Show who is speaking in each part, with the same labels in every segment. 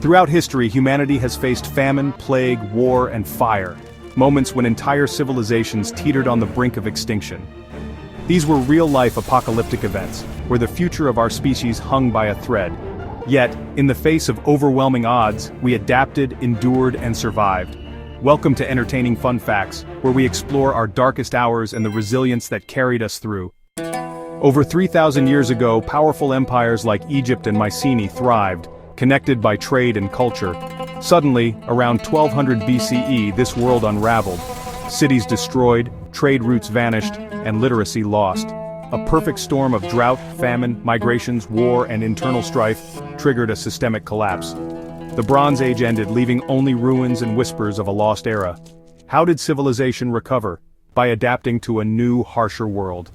Speaker 1: Throughout history, humanity has faced famine, plague, war, and fire, moments when entire civilizations teetered on the brink of extinction. These were real-life apocalyptic events, where the future of our species hung by a thread. Yet, in the face of overwhelming odds, we adapted, endured, and survived. Welcome to Entertaining Fun Facts, where we explore our darkest hours and the resilience that carried us through. Over 3,000 years ago, powerful empires like Egypt and Mycenae thrived, connected by trade and culture. Suddenly, around 1200 BCE, this world unraveled. Cities destroyed, trade routes vanished, and literacy lost. A perfect storm of drought, famine, migrations, war, and internal strife triggered a systemic collapse. The Bronze Age ended, leaving only ruins and whispers of a lost era. How did civilization recover? By adapting to a new, harsher world.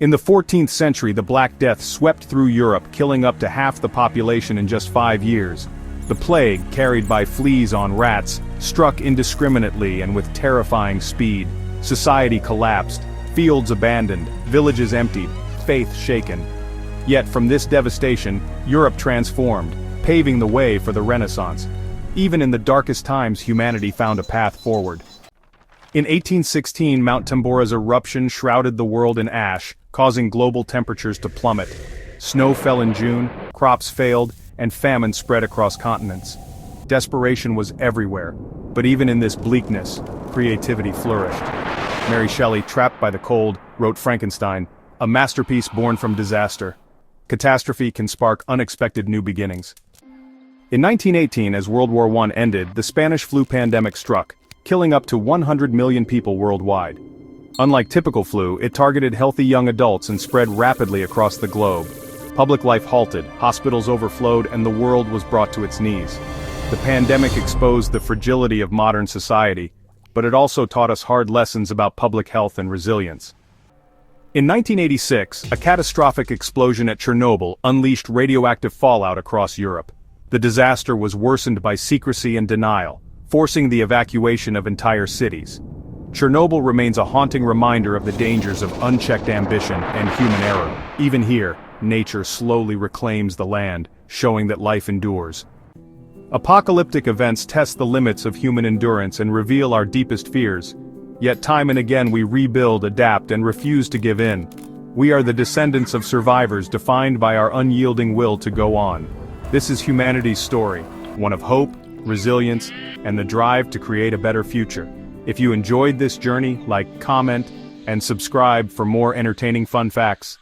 Speaker 1: In the 14th century, the Black Death swept through Europe, killing up to half the population in just 5 years. The plague, carried by fleas on rats, struck indiscriminately and with terrifying speed. Society collapsed, fields abandoned, villages emptied, faith shaken. Yet from this devastation, Europe transformed, paving the way for the Renaissance. Even in the darkest times, humanity found a path forward. In 1816, Mount Tambora's eruption shrouded the world in ash, causing global temperatures to plummet. Snow fell in June, crops failed, and famine spread across continents. Desperation was everywhere, but even in this bleakness, creativity flourished. Mary Shelley, trapped by the cold, wrote Frankenstein, a masterpiece born from disaster. Catastrophe can spark unexpected new beginnings. In 1918, as World War I ended, the Spanish flu pandemic struck, killing up to 100 million people worldwide. Unlike typical flu, it targeted healthy young adults and spread rapidly across the globe. Public life halted, hospitals overflowed, and the world was brought to its knees. The pandemic exposed the fragility of modern society, but it also taught us hard lessons about public health and resilience. In 1986, a catastrophic explosion at Chernobyl unleashed radioactive fallout across Europe. The disaster was worsened by secrecy and denial, forcing the evacuation of entire cities. Chernobyl remains a haunting reminder of the dangers of unchecked ambition and human error. Even here, nature slowly reclaims the land, showing that life endures. Apocalyptic events test the limits of human endurance and reveal our deepest fears. Yet time and again we rebuild, adapt, and refuse to give in. We are the descendants of survivors defined by our unyielding will to go on. This is humanity's story, one of hope, resilience, and the drive to create a better future. If you enjoyed this journey, like, comment, and subscribe for more entertaining fun facts.